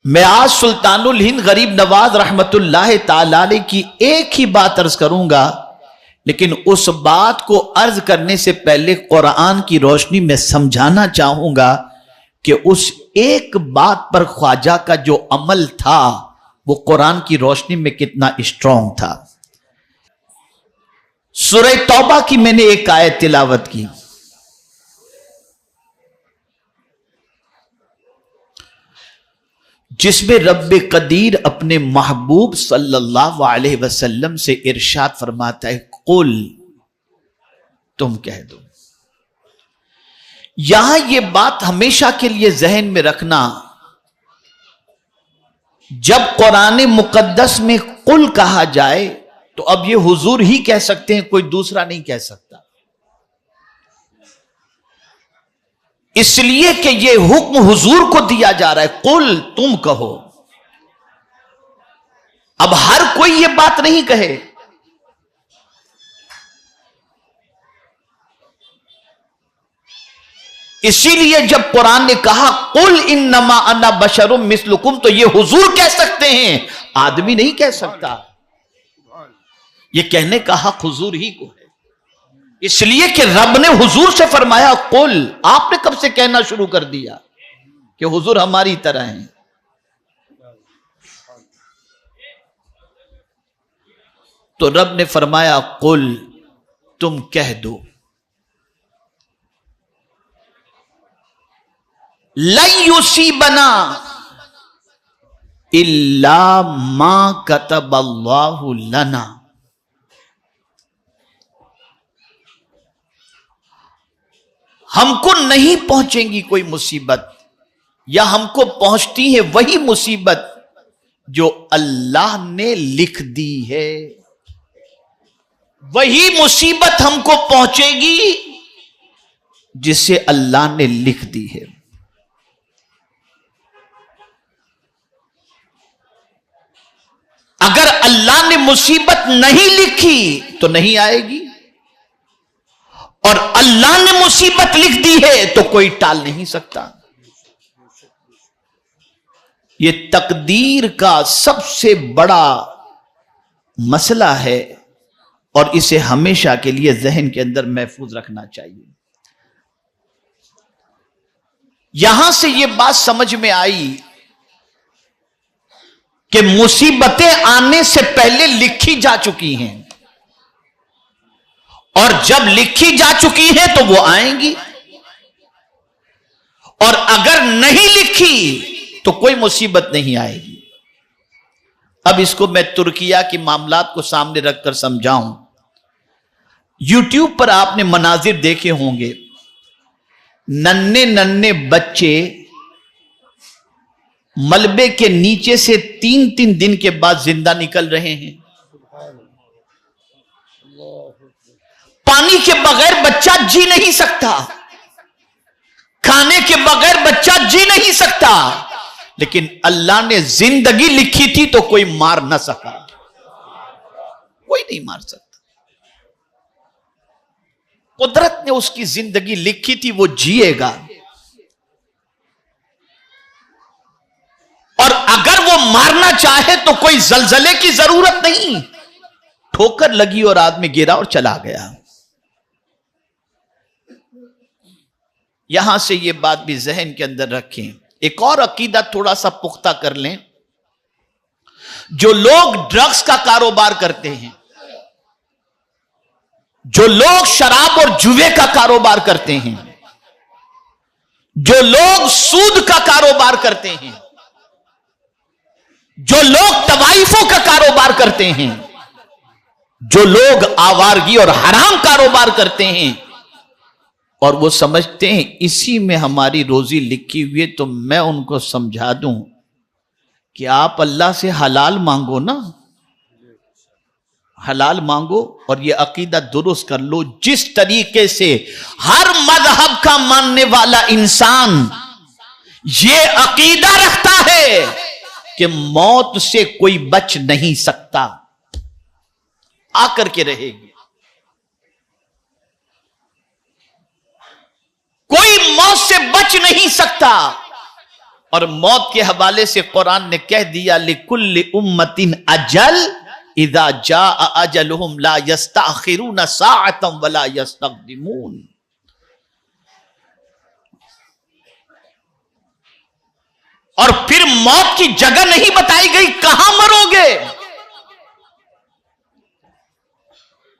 میں آج سلطان الہند غریب نواز رحمت اللہ تعالی علیہ کی ایک ہی بات عرض کروں گا، لیکن اس بات کو عرض کرنے سے پہلے قرآن کی روشنی میں سمجھانا چاہوں گا کہ اس ایک بات پر خواجہ کا جو عمل تھا وہ قرآن کی روشنی میں کتنا اسٹرانگ تھا۔ سورہ توبہ کی میں نے ایک آیت تلاوت کی، جس میں رب قدیر اپنے محبوب صلی اللہ علیہ وسلم سے ارشاد فرماتا ہے، قل، تم کہہ دو۔ یہاں یہ بات ہمیشہ کے لیے ذہن میں رکھنا، جب قرآن مقدس میں قل کہا جائے تو اب یہ حضور ہی کہہ سکتے ہیں، کوئی دوسرا نہیں کہہ سکتا، اس لیے کہ یہ حکم حضور کو دیا جا رہا ہے، قل، تم کہو۔ اب ہر کوئی یہ بات نہیں کہے، اسی لیے جب قرآن نے کہا قل انما انا بشر مثلکم، تو یہ حضور کہہ سکتے ہیں، آدمی نہیں کہہ سکتا۔ یہ کہنے کا حق حضور ہی کو ہے، اس لیے کہ رب نے حضور سے فرمایا قل۔ آپ نے کب سے کہنا شروع کر دیا کہ حضور ہماری طرح ہیں؟ تو رب نے فرمایا قل، تم کہہ دو، لن یصیبنا الا ما کتب اللہ لنا، ہم کو نہیں پہنچیں گی کوئی مصیبت، یا ہم کو پہنچتی ہے وہی مصیبت جو اللہ نے لکھ دی ہے، وہی مصیبت ہم کو پہنچے گی جسے اللہ نے لکھ دی ہے۔ اگر اللہ نے مصیبت نہیں لکھی تو نہیں آئے گی، اور اللہ نے مصیبت لکھ دی ہے تو کوئی ٹال نہیں سکتا۔ یہ تقدیر کا سب سے بڑا مسئلہ ہے، اور اسے ہمیشہ کے لیے ذہن کے اندر محفوظ رکھنا چاہیے۔ یہاں سے یہ بات سمجھ میں آئی کہ مصیبتیں آنے سے پہلے لکھی جا چکی ہیں، اور جب لکھی جا چکی ہے تو وہ آئیں گی، اور اگر نہیں لکھی تو کوئی مصیبت نہیں آئے گی۔ اب اس کو میں ترکیہ کے معاملات کو سامنے رکھ کر سمجھاؤں۔ یوٹیوب پر آپ نے مناظر دیکھے ہوں گے، ننھے ننھے بچے ملبے کے نیچے سے 3 دن کے بعد زندہ نکل رہے ہیں۔ پانی کے بغیر بچہ جی نہیں سکتا، کھانے کے بغیر بچہ جی نہیں سکتا، لیکن اللہ نے زندگی لکھی تھی تو کوئی مار نہ سکا، کوئی نہیں مار سکتا۔ قدرت نے اس کی زندگی لکھی تھی، وہ جیے گا، اور اگر وہ مارنا چاہے تو کوئی زلزلے کی ضرورت نہیں، ٹھوکر لگی اور آدمی گرا اور چلا گیا۔ یہاں سے یہ بات بھی ذہن کے اندر رکھیں۔ ایک اور عقیدہ تھوڑا سا پختہ کر لیں، جو لوگ ڈرگز کا کاروبار کرتے ہیں، جو لوگ شراب اور جوے کا کاروبار کرتے ہیں، جو لوگ سود کا کاروبار کرتے ہیں، جو لوگ طوائفوں کا کاروبار کرتے ہیں، جو لوگ آوارگی اور حرام کاروبار کرتے ہیں، اور وہ سمجھتے ہیں اسی میں ہماری روزی لکھی ہوئی ہے، تو میں ان کو سمجھا دوں کہ آپ اللہ سے حلال مانگو نا، حلال مانگو، اور یہ عقیدہ درست کر لو۔ جس طریقے سے ہر مذہب کا ماننے والا انسان یہ عقیدہ رکھتا ہے کہ موت سے کوئی بچ نہیں سکتا، آ کر کے رہے گی، کوئی موت سے بچ نہیں سکتا، اور موت کے حوالے سے قرآن نے کہہ دیا لِكُلِّ أُمَّةٍ أَجَلٌ اذا جاء اجلهم لا يستأخرون ساعة ولا يستقدمون. اور پھر موت کی جگہ نہیں بتائی گئی کہاں مرو گے،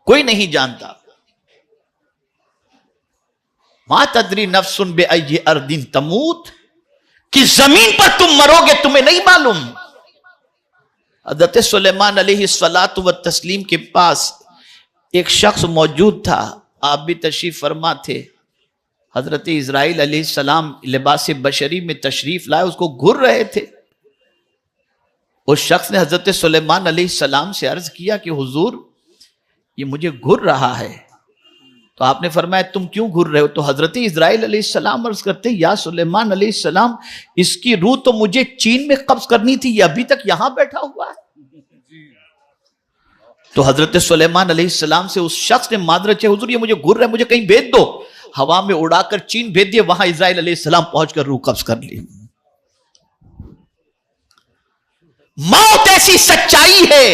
کوئی نہیں جانتا. ما تدری نفس بأی ارض تموت، کہ زمین پر تم مرو گے تمہیں نہیں معلوم. حضرت سلیمان علیہ الصلاۃ والتسلیم کے پاس ایک شخص موجود تھا، آپ بھی تشریف فرما تھے. حضرت اسرائیل علیہ السلام لباس بشری میں تشریف لائے، اس کو گھر رہے تھے. اس شخص نے حضرت سلیمان علیہ السلام سے عرض کیا کہ حضور یہ مجھے گھر رہا ہے. تو آپ نے فرمایا تم کیوں گھر رہے ہو؟ تو حضرت اسرائیل علیہ السلام عرض کرتے یا سلیمان علیہ السلام اس کی روح تو مجھے چین میں قبض کرنی تھی، یہ ابھی تک یہاں بیٹھا ہوا ہے. تو حضرت سلیمان علیہ السلام سے اس شخص نے معذرت چاہی، حضور یہ مجھے گھر رہا ہے، مجھے کہیں بھیج دو. ہوا میں اڑا کر چین بھیج دیے، وہاں اسرائیل علیہ السلام پہنچ کر روح قبض کر لی. موت ایسی سچائی ہے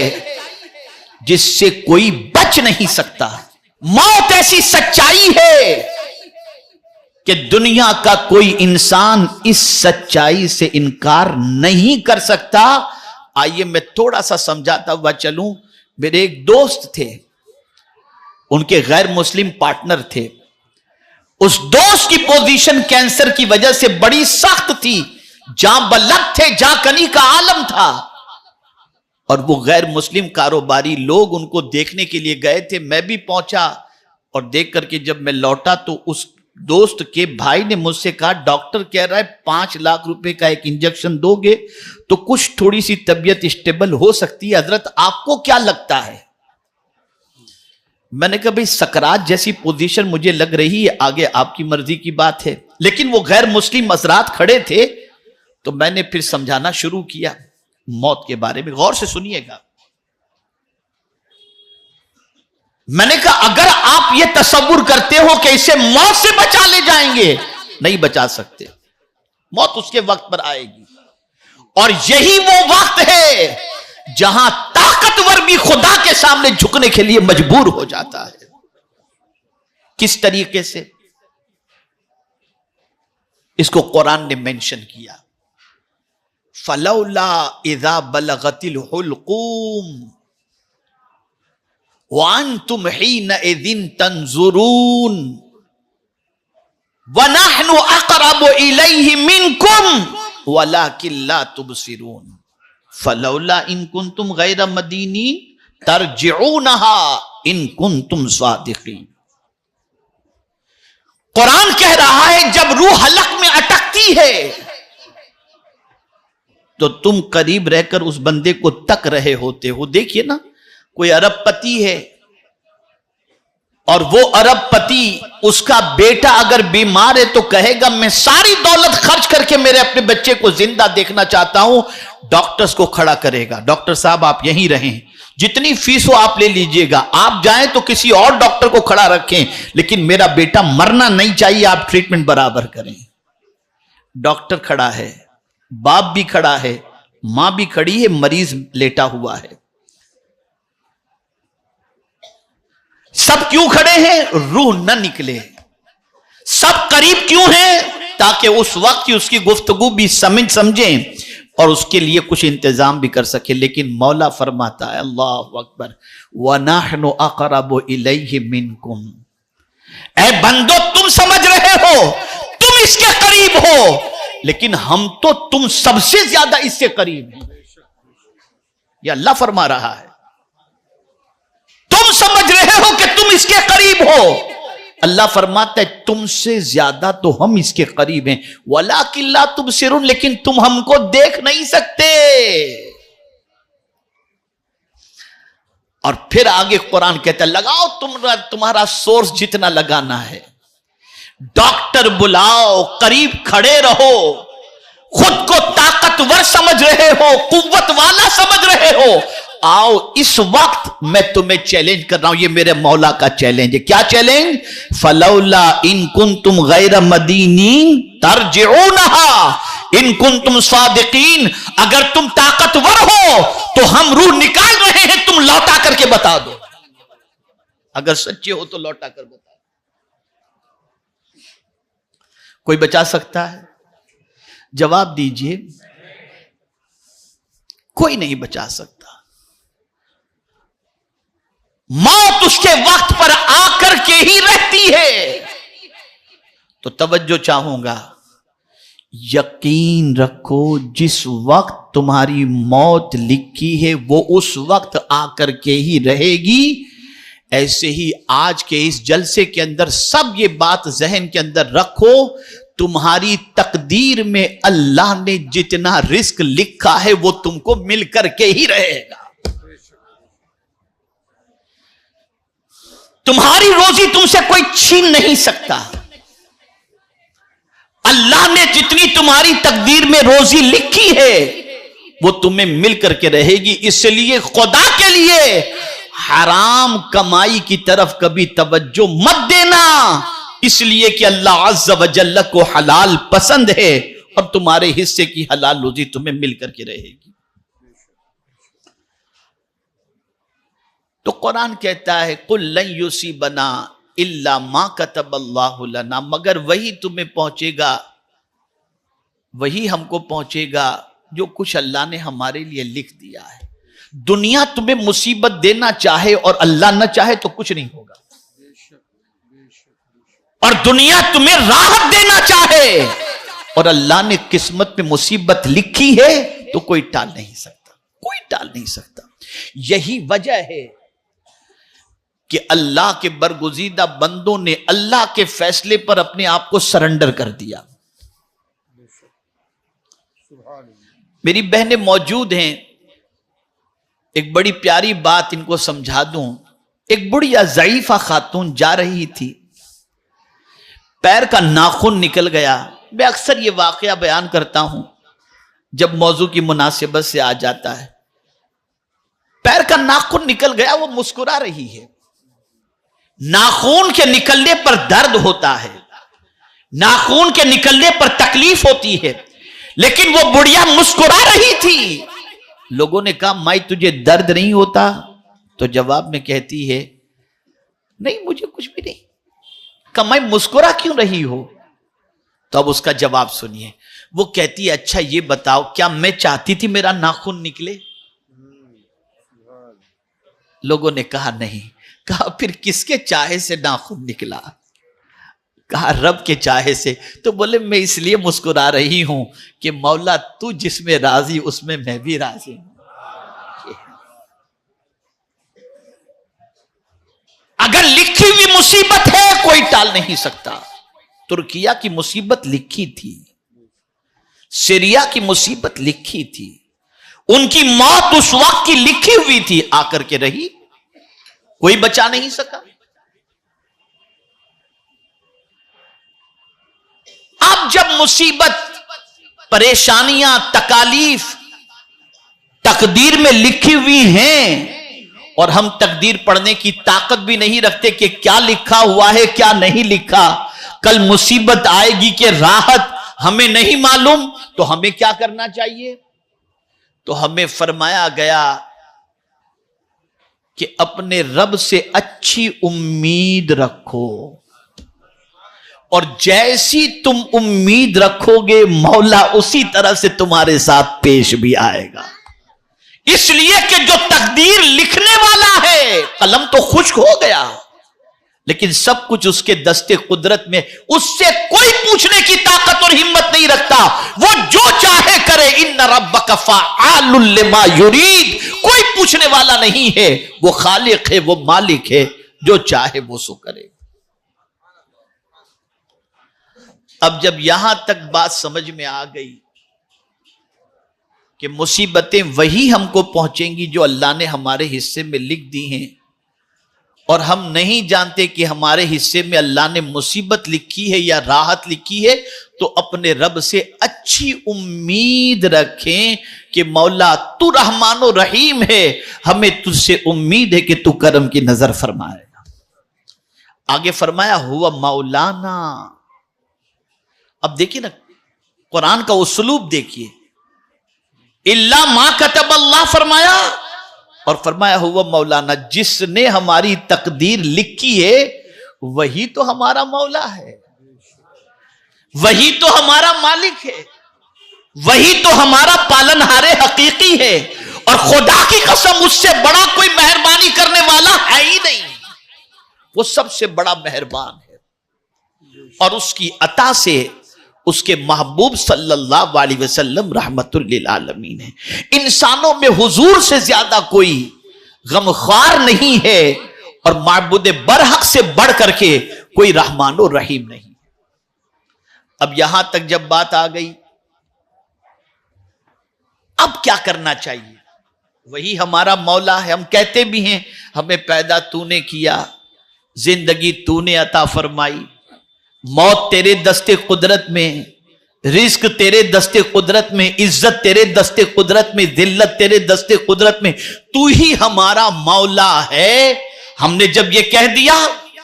جس سے کوئی بچ نہیں سکتا. موت ایسی سچائی ہے کہ دنیا کا کوئی انسان اس سچائی سے انکار نہیں کر سکتا. آئیے میں تھوڑا سا سمجھاتا ہوا چلوں. میرے ایک دوست تھے، ان کے غیر مسلم پارٹنر تھے. اس دوست کی پوزیشن کینسر کی وجہ سے بڑی سخت تھی، جاں بلغ تھے، جاں کنی کا عالم تھا. اور وہ غیر مسلم کاروباری لوگ ان کو دیکھنے کے لیے گئے تھے. میں بھی پہنچا اور دیکھ کر کے جب میں لوٹا تو اس دوست کے بھائی نے مجھ سے کہا ڈاکٹر کہہ رہا ہے 5 لاکھ روپے کا ایک انجیکشن دو گے تو کچھ تھوڑی سی طبیعت اسٹیبل ہو سکتی ہے. حضرت آپ کو کیا لگتا ہے؟ میں نے کہا بھئی سکرات جیسی پوزیشن مجھے لگ رہی ہے، آگے آپ کی مرضی کی بات ہے. لیکن وہ غیر مسلم حضرات کھڑے تھے تو میں نے پھر سمجھانا شروع کیا موت کے بارے میں. غور سے سنیے گا. میں نے کہا اگر آپ یہ تصور کرتے ہو کہ اسے موت سے بچا لے جائیں گے، نہیں بچا سکتے. موت اس کے وقت پر آئے گی، اور یہی وہ وقت ہے جہاں طاقتور بھی خدا کے سامنے جھکنے کے لیے مجبور ہو جاتا ہے. کس طریقے سے؟ اس کو قرآن نے مینشن کیا. فَلَوْلَا إِذَا بَلَغَتِ الْحُلْقُومِ وَأَنْتُمْ حِينَئِذٍ تَنْظُرُونَ وَنَحْنُ أَقْرَبُ إِلَيْهِ مِنْكُمْ وَلَكِنْ لَا تُبْصِرُونَ فَلَوْلَا إِن كُنْتُمْ غَيْرَ مَدِينِينَ تَرْجِعُونَهَا إِن كُنْتُمْ صَادِقِينَ. قرآن کہہ رہا ہے جب روح حلق میں اٹکتی ہے تو تم قریب رہ کر اس بندے کو تک رہے ہوتے ہو. دیکھیے نا، کوئی ارب پتی ہے اور وہ ارب پتی اس کا بیٹا اگر بیمار ہے تو کہے گا میں ساری دولت خرچ کر کے میرے اپنے بچے کو زندہ دیکھنا چاہتا ہوں. ڈاکٹرز کو کھڑا کرے گا، ڈاکٹر صاحب آپ یہیں رہیں، جتنی فیس ہو آپ لے لیجئے گا، آپ جائیں تو کسی اور ڈاکٹر کو کھڑا رکھیں، لیکن میرا بیٹا مرنا نہیں چاہیے، آپ ٹریٹمنٹ برابر کریں. ڈاکٹر کھڑا ہے، باپ بھی کھڑا ہے، ماں بھی کھڑی ہے، مریض لیٹا ہوا ہے. سب کیوں کھڑے ہیں؟ روح نہ نکلے. سب قریب کیوں ہیں؟ تاکہ اس وقت کی اس کی گفتگو بھی سمجھیں اور اس کے لیے کچھ انتظام بھی کر سکے. لیکن مولا فرماتا ہے اللہ اکبر وَنَحْنُ أَقْرَبُ إِلَيْهِ مِنْكُمْ. اے بندو تم سمجھ رہے ہو تم اس کے قریب ہو، لیکن ہم تو تم سب سے زیادہ اس سے قریب ہیں. یہ اللہ فرما رہا ہے. تم سمجھ رہے ہو کہ تم اس کے قریب ہو، اللہ فرماتا ہے تم سے زیادہ تو ہم اس کے قریب ہیں. وَلَكِنْ لَا تُبْصِرُونَ، لیکن تم ہم کو دیکھ نہیں سکتے. اور پھر آگے قرآن کہتا ہے لگاؤ تمہارا سورس جتنا لگانا ہے، ڈاکٹر بلاؤ، قریب کھڑے رہو، خود کو طاقتور سمجھ رہے ہو، قوت والا سمجھ رہے ہو. آؤ اس وقت میں تمہیں چیلنج کر رہا ہوں، یہ میرے مولا کا چیلنج ہے. کیا چیلنج؟ فَلَوْلَا إِن كُنْتُمْ غَيْرَ مَدِينِينَ تَرْجِعُونَهَا ان کنتم صادقین، اگر تم طاقتور ہو تو ہم روح نکال رہے ہیں، تم لوٹا کر کے بتا دو، اگر سچے ہو تو لوٹا کر بتا دو۔ کوئی بچا سکتا ہے؟ جواب دیجئے، کوئی نہیں بچا سکتا۔ موت اس کے وقت پر آ کر کے ہی رہتی ہے۔ تو توجہ چاہوں گا، یقین رکھو جس وقت تمہاری موت لکھی ہے وہ اس وقت آ کر کے ہی رہے گی۔ ایسے ہی آج کے اس جلسے کے اندر سب یہ بات ذہن کے اندر رکھو، تمہاری تقدیر میں اللہ نے جتنا رزق لکھا ہے وہ تم کو مل کر کے ہی رہے گا۔ تمہاری روزی تم سے کوئی چھین نہیں سکتا۔ اللہ نے جتنی تمہاری تقدیر میں روزی لکھی ہے وہ تمہیں مل کر کے رہے گی۔ اس لیے خدا کے لیے حرام کمائی کی طرف کبھی توجہ مت دینا، اس لیے کہ اللہ عز و جل کو حلال پسند ہے اور تمہارے حصے کی حلال روزی تمہیں مل کر کے رہے گی۔ تو قرآن کہتا ہے قُل لَن يُصِيبَنَا إِلَّا مَا كَتَبَ اللَّهُ لَنَا، مگر وہی تمہیں پہنچے گا، وہی ہم کو پہنچے گا جو کچھ اللہ نے ہمارے لیے لکھ دیا ہے۔ دنیا تمہیں مصیبت دینا چاہے اور اللہ نہ چاہے تو کچھ نہیں ہوگا، اور دنیا تمہیں راحت دینا چاہے اور اللہ نے قسمت میں مصیبت لکھی ہے تو کوئی ٹال نہیں سکتا، کوئی ٹال نہیں سکتا۔ یہی وجہ ہے کہ اللہ کے برگزیدہ بندوں نے اللہ کے فیصلے پر اپنے آپ کو سرنڈر کر دیا۔ میری بہنیں موجود ہیں، ایک بڑی پیاری بات ان کو سمجھا دوں۔ ایک بڑھیا ضعیفہ خاتون جا رہی تھی، پیر کا ناخن نکل گیا۔ میں اکثر یہ واقعہ بیان کرتا ہوں جب موضوع کی مناسبت سے آ جاتا ہے۔ پیر کا ناخن نکل گیا، وہ مسکرا رہی ہے۔ ناخون کے نکلنے پر درد ہوتا ہے، ناخون کے نکلنے پر تکلیف ہوتی ہے، لیکن وہ بڑھیا مسکرا رہی تھی۔ لوگوں نے کہا مائی تجھے درد نہیں ہوتا؟ تو جواب میں کہتی ہے نہیں مجھے کچھ بھی نہیں۔ کہا مائی مسکرا کیوں رہی ہو؟ تو اب اس کا جواب سنیے۔ وہ کہتی ہے اچھا یہ بتاؤ کیا میں چاہتی تھی میرا ناخن نکلے؟ لوگوں نے کہا نہیں۔ کہا پھر کس کے چاہے سے ناخن نکلا؟ کہا رب کے چاہے سے۔ تو بولے میں اس لیے مسکرا رہی ہوں کہ مولا تو جس میں راضی اس میں میں بھی راضی ہوں۔ اگر لکھی ہوئی مصیبت ہے کوئی ٹال نہیں سکتا۔ ترکیہ کی مصیبت لکھی تھی، سیریا کی مصیبت لکھی تھی، ان کی موت اس وقت کی لکھی ہوئی تھی، آ کر کے رہی، کوئی بچا نہیں سکا۔ اب جب مصیبت، پریشانیاں، تکالیف تقدیر میں لکھی ہوئی ہیں اور ہم تقدیر پڑھنے کی طاقت بھی نہیں رکھتے کہ کیا لکھا ہوا ہے کیا نہیں لکھا، کل مصیبت آئے گی کہ راحت ہمیں نہیں معلوم، تو ہمیں کیا کرنا چاہیے؟ تو ہمیں فرمایا گیا کہ اپنے رب سے اچھی امید رکھو، اور جیسی تم امید رکھو گے مولا اسی طرح سے تمہارے ساتھ پیش بھی آئے گا۔ اس لیے کہ جو تقدیر لکھنے والا ہے، قلم تو خشک ہو گیا لیکن سب کچھ اس کے دستے قدرت میں، اس سے کوئی پوچھنے کی طاقت اور ہمت نہیں رکھتا، وہ جو چاہے کرے۔ ان ربک فعال لما یرید، کوئی پوچھنے والا نہیں ہے، وہ خالق ہے، وہ مالک ہے، جو چاہے وہ سو کرے۔ اب جب یہاں تک بات سمجھ میں آ گئی کہ مصیبتیں وہی ہم کو پہنچیں گی جو اللہ نے ہمارے حصے میں لکھ دی ہیں، اور ہم نہیں جانتے کہ ہمارے حصے میں اللہ نے مصیبت لکھی ہے یا راحت لکھی ہے، تو اپنے رب سے اچھی امید رکھیں کہ مولا تو رحمان و رحیم ہے، ہمیں تجھ سے امید ہے کہ تو کرم کی نظر فرمائے گا۔ آگے فرمایا ہوا مولانا۔ اب دیکھیں نا، قرآن کا اسلوب دیکھیے، الا ما کتب اللہ فرمایا، اور فرمایا ہوا مولانا، جس نے ہماری تقدیر لکھی ہے وہی تو ہمارا مولا ہے، وہی تو ہمارا مالک ہے، وہی تو ہمارا پالنہار حقیقی ہے، اور خدا کی قسم اس سے بڑا کوئی مہربانی کرنے والا ہے ہی نہیں، وہ سب سے بڑا مہربان ہے، اور اس کی عطا سے اس کے محبوب صلی اللہ علیہ وسلم رحمت للعالمین ہے۔ انسانوں میں حضور سے زیادہ کوئی غمخوار نہیں ہے، اور معبود برحق سے بڑھ کر کے کوئی رحمان و رحیم نہیں۔ اب یہاں تک جب بات آ گئی، اب کیا کرنا چاہیے؟ وہی ہمارا مولا ہے، ہم کہتے بھی ہیں ہمیں پیدا تو نے کیا، زندگی تو نے عطا فرمائی، موت تیرے دستے قدرت میں، رزق تیرے دستے قدرت میں، عزت تیرے دستے قدرت میں، ذلت تیرے دستے قدرت میں، تو ہی ہمارا مولا ہے۔ ہم نے جب یہ کہہ دیا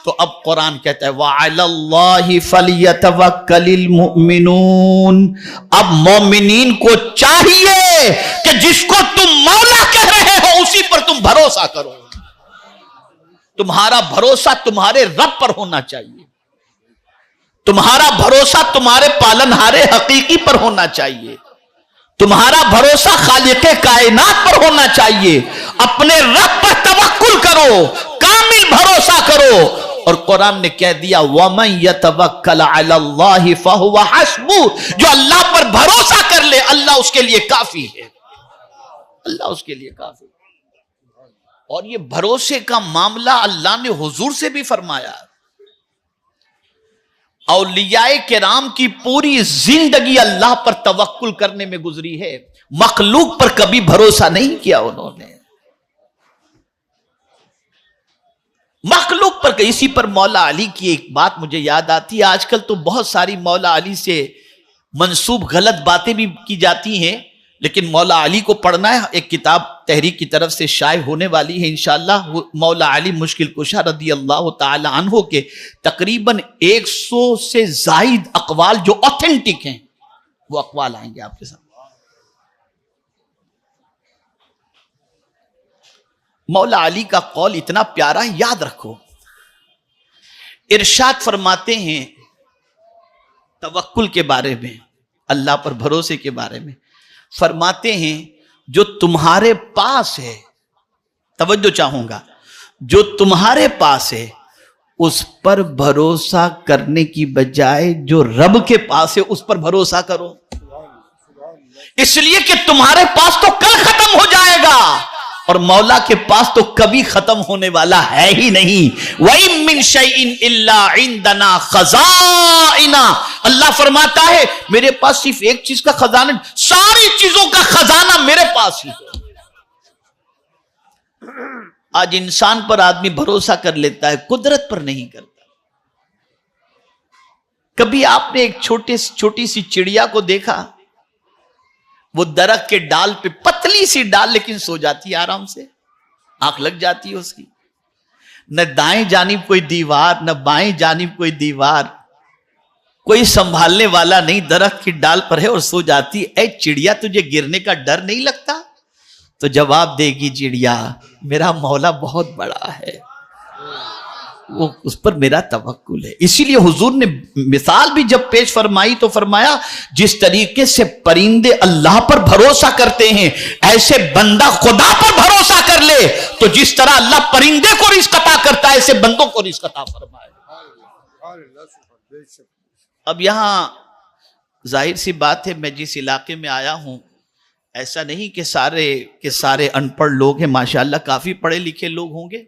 تو اب قرآن کہتا ہے وَعَلَى اللَّهِ فَلْيَتَوَكَّلِ الْمُؤْمِنُونَ، اب مومنین کو چاہیے کہ جس کو تم مولا کہہ رہے ہو اسی پر تم بھروسہ کرو، تمہارا بھروسہ تمہارے رب پر ہونا چاہیے، تمہارا بھروسہ تمہارے پالنہار حقیقی پر ہونا چاہیے، تمہارا بھروسہ خالق کائنات پر ہونا چاہیے، اپنے رب پر توکل کرو، کامل بھروسہ کرو، اور قرآن نے کہہ دیا وَمَن يَتَوَكَّلْ عَلَى اللَّهِ فَهُوَ حَسْبُهُ، جو اللہ پر بھروسہ کر لے اللہ اس کے لیے کافی ہے، اللہ اس کے لیے کافی ہے۔ اور یہ بھروسے کا معاملہ اللہ نے حضور سے بھی فرمایا، اولیاء کرام کی پوری زندگی اللہ پر توکل کرنے میں گزری ہے، مخلوق پر کبھی بھروسہ نہیں کیا انہوں نے، مخلوق پر۔ اسی پر مولا علی کی ایک بات مجھے یاد آتی ہے، آج کل تو بہت ساری مولا علی سے منسوب غلط باتیں بھی کی جاتی ہیں، لیکن مولا علی کو پڑھنا ہے، ایک کتاب تحریک کی طرف سے شائع ہونے والی ہے انشاءاللہ، مولا علی مشکل کشا رضی اللہ تعالی عنہ کے تقریباً 100 سے زائد اقوال جو اوتھینٹک ہیں وہ اقوال آئیں گے آپ کے سامنے۔ مولا علی کا قول اتنا پیارا ہے، یاد رکھو، ارشاد فرماتے ہیں توکل کے بارے میں، اللہ پر بھروسے کے بارے میں، فرماتے ہیں جو تمہارے پاس ہے، توجہ چاہوں گا، جو تمہارے پاس ہے اس پر بھروسہ کرنے کی بجائے جو رب کے پاس ہے اس پر بھروسہ کرو، اس لیے کہ تمہارے پاس تو کل ختم ہو جائے گا، اور مولا کے پاس تو کبھی ختم ہونے والا ہے ہی نہیں۔ وَإِن مِّن شَيْءٍ إِلَّا عِندَنَا خَزَائِنُ، اللہ فرماتا ہے میرے پاس صرف ایک چیز کا خزانہ، ساری چیزوں کا خزانہ میرے پاس ہی ہے۔ آج انسان پر آدمی بھروسہ کر لیتا ہے، قدرت پر نہیں کرتا۔ کبھی آپ نے ایک چھوٹی سی چڑیا کو دیکھا؟ وہ درخت کے ڈال پہ، پتلی سی ڈال لیکن سو جاتی ہے آرام سے، آنکھ لگ جاتی ہے اس کی، نہ دائیں جانب کوئی دیوار نہ بائیں جانب کوئی دیوار، کوئی سنبھالنے والا نہیں، درخت کی ڈال پر ہے اور سو جاتی ہے۔ اے چڑیا تجھے گرنے کا ڈر نہیں لگتا؟ تو جواب دے گی چڑیا میرا مولا بہت بڑا ہے، وہ اس پر میرا توکل ہے۔ اسی لیے حضور نے مثال بھی جب پیش فرمائی تو فرمایا جس طریقے سے پرندے اللہ پر بھروسہ کرتے ہیں ایسے بندہ خدا پر بھروسہ کر لے تو جس طرح اللہ پرندے کو رزق عطا کرتا ہے ایسے بندوں کو رزق عطا فرمائے۔ اب یہاں ظاہر سی بات ہے، میں جس علاقے میں آیا ہوں ایسا نہیں کہ سارے ان پڑھ لوگ ہیں، ماشاءاللہ کافی پڑھے لکھے لوگ ہوں گے۔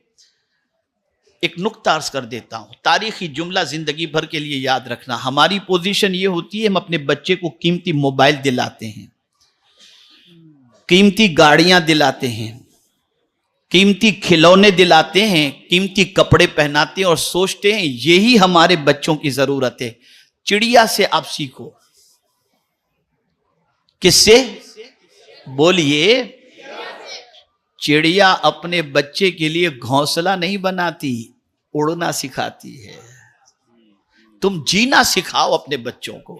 ایک نقطہ عرض کر دیتا ہوں، تاریخی جملہ زندگی بھر کے لیے یاد رکھنا۔ ہماری پوزیشن یہ ہوتی ہے ہم اپنے بچے کو قیمتی موبائل دلاتے ہیں، قیمتی گاڑیاں دلاتے ہیں، قیمتی کھلونے دلاتے ہیں، قیمتی کپڑے پہناتے ہیں اور سوچتے ہیں یہی ہمارے بچوں کی ضرورت ہے۔ چڑیا سے آپ سیکھو۔ کس سے؟ بولیے۔ چڑیا اپنے بچے کے لیے گھونسلہ نہیں بناتی، اڑنا سکھاتی ہے۔ تم جینا سکھاؤ اپنے بچوں کو،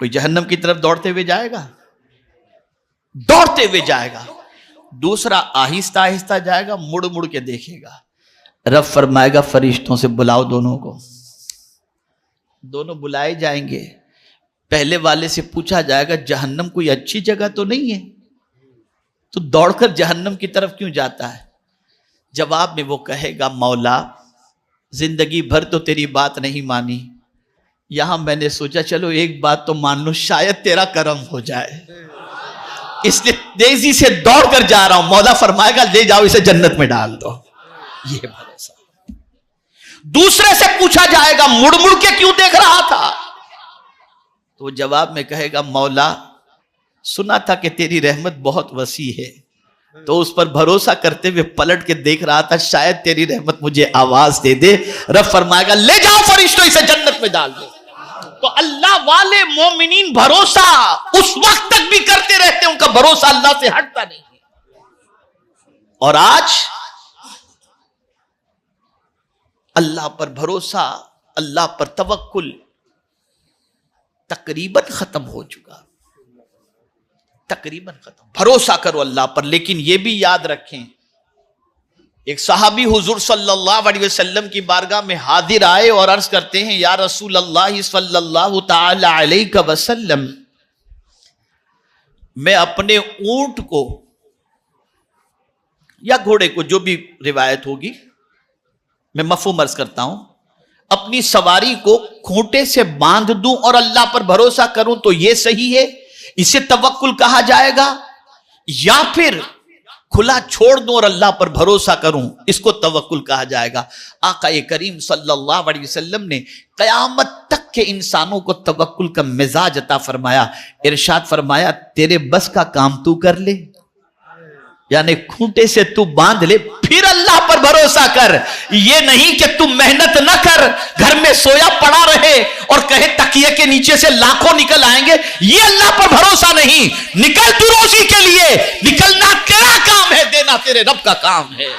کوئی جہنم کی طرف دوڑتے ہوئے جائے گا؟ دوڑتے ہوئے جائے گا. دوسرا آہستہ آہستہ جائے گا, مڑ مڑ کے دیکھے گا. رب فرمائے گا فرشتوں سے بلاؤ دونوں کو. دونوں بلائے جائیں گے. پہلے والے سے پوچھا جائے گا جہنم کوئی اچھی جگہ تو نہیں ہے, تو دوڑ کر جہنم کی طرف کیوں جاتا ہے؟ جواب میں وہ کہے گا مولا زندگی بھر تو تیری بات نہیں مانی, یہاں میں نے سوچا چلو ایک بات تو مان لو, شاید تیرا کرم ہو جائے, اس لیے تیزی سے دوڑ کر جا رہا ہوں. مولا فرمائے گا لے جاؤ اسے جنت میں ڈال دو. یہ بھروسہ. دوسرے سے پوچھا جائے گا مڑ مڑ کے کیوں دیکھ رہا تھا؟ تو وہ جواب میں کہے گا مولا سنا تھا کہ تیری رحمت بہت وسیع ہے, تو اس پر بھروسہ کرتے ہوئے پلٹ کے دیکھ رہا تھا, شاید تیری رحمت مجھے آواز دے دے. رب فرمائے گا لے جاؤ فرشتوں اسے جنت میں ڈال دو. تو اللہ والے مومنین بھروسہ اس وقت تک بھی کرتے رہتے ہیں, ان کا بھروسہ اللہ سے ہٹتا نہیں. اور آج اللہ پر بھروسہ, اللہ پر توکل تقریباً ختم ہو چکا. تقریباً ختم. بھروسہ کرو اللہ پر, لیکن یہ بھی یاد رکھیں ایک صحابی حضور صلی اللہ علیہ وسلم کی بارگاہ میں حاضر آئے اور عرض کرتے ہیں یا رسول اللہ صلی اللہ تعالی علیہ وسلم, میں اپنے اونٹ کو یا گھوڑے کو, جو بھی روایت ہوگی میں مفہوم عرض کرتا ہوں, اپنی سواری کو کھوٹے سے باندھ دوں اور اللہ پر بھروسہ کروں تو یہ صحیح ہے, اسے توکل کہا جائے گا, یا پھر کھلا چھوڑ دوں اور اللہ پر بھروسہ کروں اس کو توکل کہا جائے گا؟ آقا کریم صلی اللہ علیہ وسلم نے قیامت تک کے انسانوں کو توکل کا مزاج عطا فرمایا. ارشاد فرمایا تیرے بس کا کام تو کر لے, یعنی کھوٹے سے تو باندھ لے, پھر اللہ پر بھروسہ کر. یہ نہیں کہ تم محنت نہ کر, گھر میں سویا پڑا رہے اور کہے تکیے کے نیچے سے لاکھوں نکل آئیں گے, یہ اللہ پر بھروسہ نہیں. نکل تو روزی کے لیے, نکلنا تیرا کام ہے, دینا تیرے رب کا کام ہے.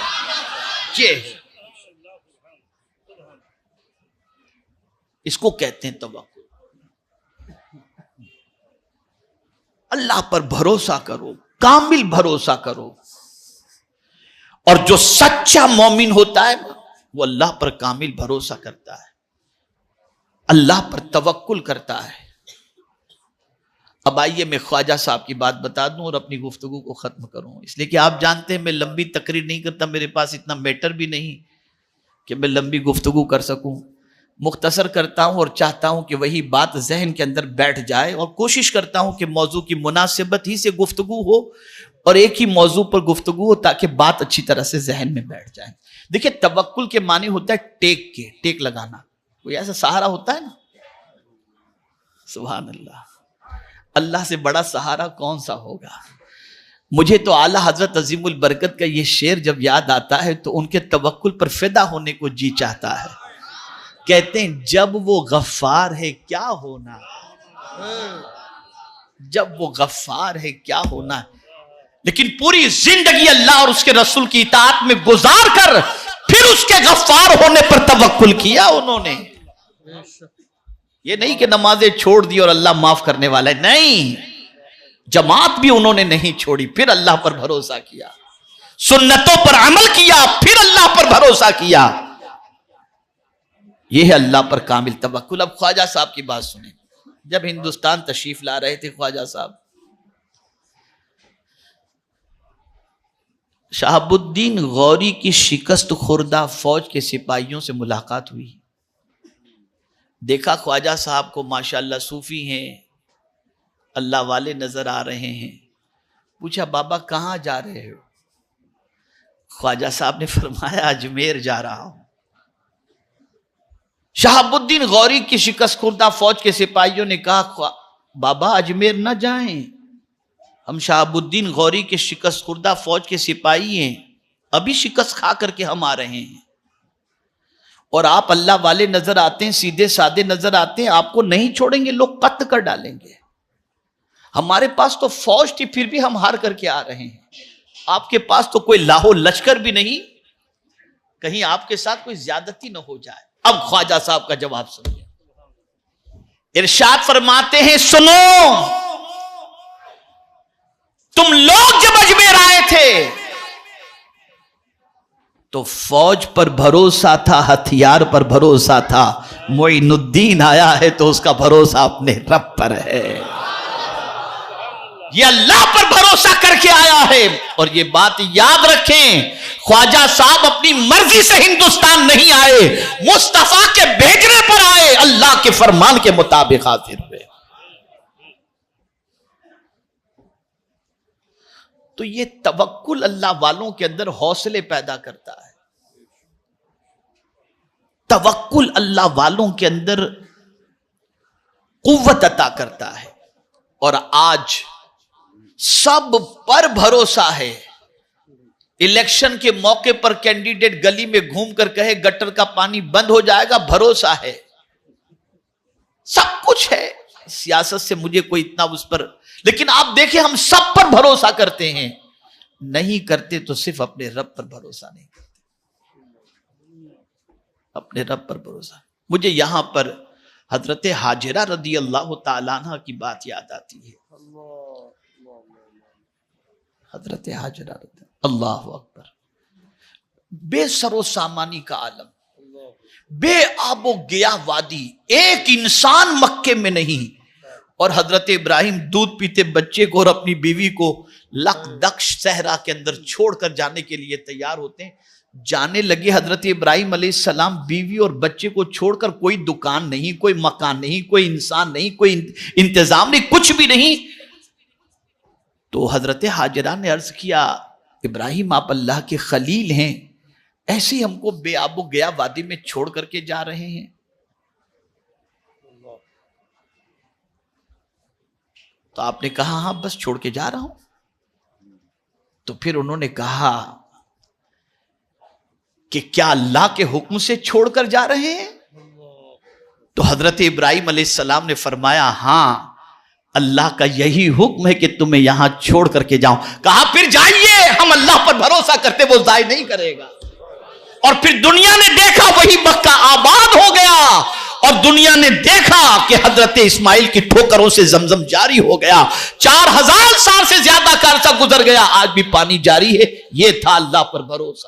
یہ اس کو کہتے ہیں توکل. اللہ پر بھروسہ کرو, کامل بھروسہ کرو. اور جو سچا مومن ہوتا ہے وہ اللہ پر کامل بھروسہ کرتا ہے, اللہ پر توکل کرتا ہے. اب آئیے میں خواجہ صاحب کی بات بتا دوں اور اپنی گفتگو کو ختم کروں, اس لیے کہ آپ جانتے ہیں میں لمبی تقریر نہیں کرتا, میرے پاس اتنا میٹر بھی نہیں کہ میں لمبی گفتگو کر سکوں. مختصر کرتا ہوں اور چاہتا ہوں کہ وہی بات ذہن کے اندر بیٹھ جائے, اور کوشش کرتا ہوں کہ موضوع کی مناسبت ہی سے گفتگو ہو اور ایک ہی موضوع پر گفتگو ہو تاکہ بات اچھی طرح سے ذہن میں بیٹھ جائے. دیکھیں توکل کے معنی ہوتا ہے ٹیک لگانا. کوئی ایسا سہارا ہوتا ہے نا, سبحان اللہ, اللہ سے بڑا سہارا کون سا ہوگا. مجھے تو اعلیٰ حضرت عظیم البرکت کا یہ شعر جب یاد آتا ہے تو ان کے توکل پر فدا ہونے کو جی چاہتا ہے. کہتے ہیں جب وہ غفار ہے کیا ہونا, جب وہ غفار ہے کیا ہونا. لیکن پوری زندگی اللہ اور اس کے رسول کی اطاعت میں گزار کر پھر اس کے غفار ہونے پر توکل کیا انہوں نے. یہ نہیں کہ نمازیں چھوڑ دی اور اللہ معاف کرنے والا ہے, نہیں, جماعت بھی انہوں نے نہیں چھوڑی, پھر اللہ پر بھروسہ کیا, سنتوں پر عمل کیا, پھر اللہ پر بھروسہ کیا. یہ ہے اللہ پر کامل توکل. اب خواجہ صاحب کی بات سنیں. جب ہندوستان تشریف لا رہے تھے خواجہ صاحب, شہاب الدین غوری کی شکست خوردہ فوج کے سپاہیوں سے ملاقات ہوئی. دیکھا خواجہ صاحب کو ماشاءاللہ صوفی ہیں, اللہ والے نظر آ رہے ہیں. پوچھا بابا کہاں جا رہے ہو؟ خواجہ صاحب نے فرمایا اجمیر جا رہا ہوں. شہاب الدین غوری کی شکست خوردہ فوج کے سپاہیوں نے کہا بابا اجمیر نہ جائیں, ہم شہاب الدین غوری کے شکست خوردہ فوج کے سپاہی ہیں, ابھی شکست کھا کر کے ہم آ رہے ہیں, اور آپ اللہ والے نظر آتے ہیں, سیدھے سادے نظر آتے ہیں, آپ کو نہیں چھوڑیں گے, لوگ قتل کر ڈالیں گے. ہمارے پاس تو فوج تھی پھر بھی ہم ہار کر کے آ رہے ہیں, آپ کے پاس تو کوئی لاہو لشکر بھی نہیں. کہیں آپ کے ساتھ کوئی زیادتی نہ ہو جائے. اب خواجہ صاحب کا جواب سنیے. ارشاد فرماتے ہیں سنو، تم لوگ جب اجمیر آئے تھے تو فوج پر بھروسہ تھا، ہتھیار پر بھروسہ تھا. معین الدین آیا ہے تو اس کا بھروسہ اپنے رب پر ہے، یہ اللہ پر بھروسہ کر کے آیا ہے. اور یہ بات یاد رکھیں، خواجہ صاحب اپنی مرضی سے ہندوستان نہیں آئے، مصطفیٰ کے بھیجنے پر آئے، اللہ کے فرمان کے مطابق حاضر ہوئے. تو یہ توکل اللہ والوں کے اندر حوصلے پیدا کرتا ہے. توکل اللہ والوں کے اندر قوت عطا کرتا ہے. اور آج سب پر بھروسہ ہے. الیکشن کے موقع پر کینڈیڈیٹ گلی میں گھوم کر کہے گٹر کا پانی بند ہو جائے گا، بھروسہ ہے. سب کچھ ہے، سیاست سے مجھے کوئی اتنا اس پر، لیکن آپ دیکھیں ہم سب پر بھروسہ کرتے ہیں. نہیں کرتے تو صرف اپنے رب پر بھروسہ نہیں کرتے، اپنے رب پر بھروسہ. مجھے یہاں پر حضرت حاجرہ رضی اللہ تعالیٰ عنہ کی بات یاد آتی ہے. حضرت حاجرہ رضی اللہ اکبر، بے سر و سامانی کا عالم، بے آب و گیا وادی، ایک انسان مکے میں نہیں. اور حضرت ابراہیم دودھ پیتے بچے کو اور اپنی بیوی کو لق دکش صحرا کے اندر چھوڑ کر جانے کے لیے تیار ہوتے ہیں. جانے لگے حضرت ابراہیم علیہ السلام بیوی اور بچے کو چھوڑ کر. کوئی دکان نہیں، کوئی مکان نہیں، کوئی انسان نہیں، کوئی انتظام نہیں، کچھ بھی نہیں. تو حضرت حاجرہ نے عرض کیا ابراہیم آپ اللہ کے خلیل ہیں، ایسے ہم کو بے آب و گیا وادی میں چھوڑ کر کے جا رہے ہیں؟ تو آپ نے کہا ہاں بس چھوڑ کے جا رہا ہوں. تو پھر انہوں نے کہا کہ کیا اللہ کے حکم سے چھوڑ کر جا رہے ہیں؟ تو حضرت ابراہیم علیہ السلام نے فرمایا ہاں اللہ کا یہی حکم ہے کہ تمہیں یہاں چھوڑ کر کے جاؤں. کہا پھر جائیے، ہم اللہ پر بھروسہ کرتے وہ ضائع نہیں کرے گا. اور پھر دنیا نے دیکھا وہی مکہ آباد ہو گیا، اور دنیا نے دیکھا کہ حضرت اسماعیل کی ٹھوکروں سے زمزم جاری ہو گیا. 4000 سال سے زیادہ کا عرصہ گزر گیا، آج بھی پانی جاری ہے. یہ تھا اللہ پر بھروسہ.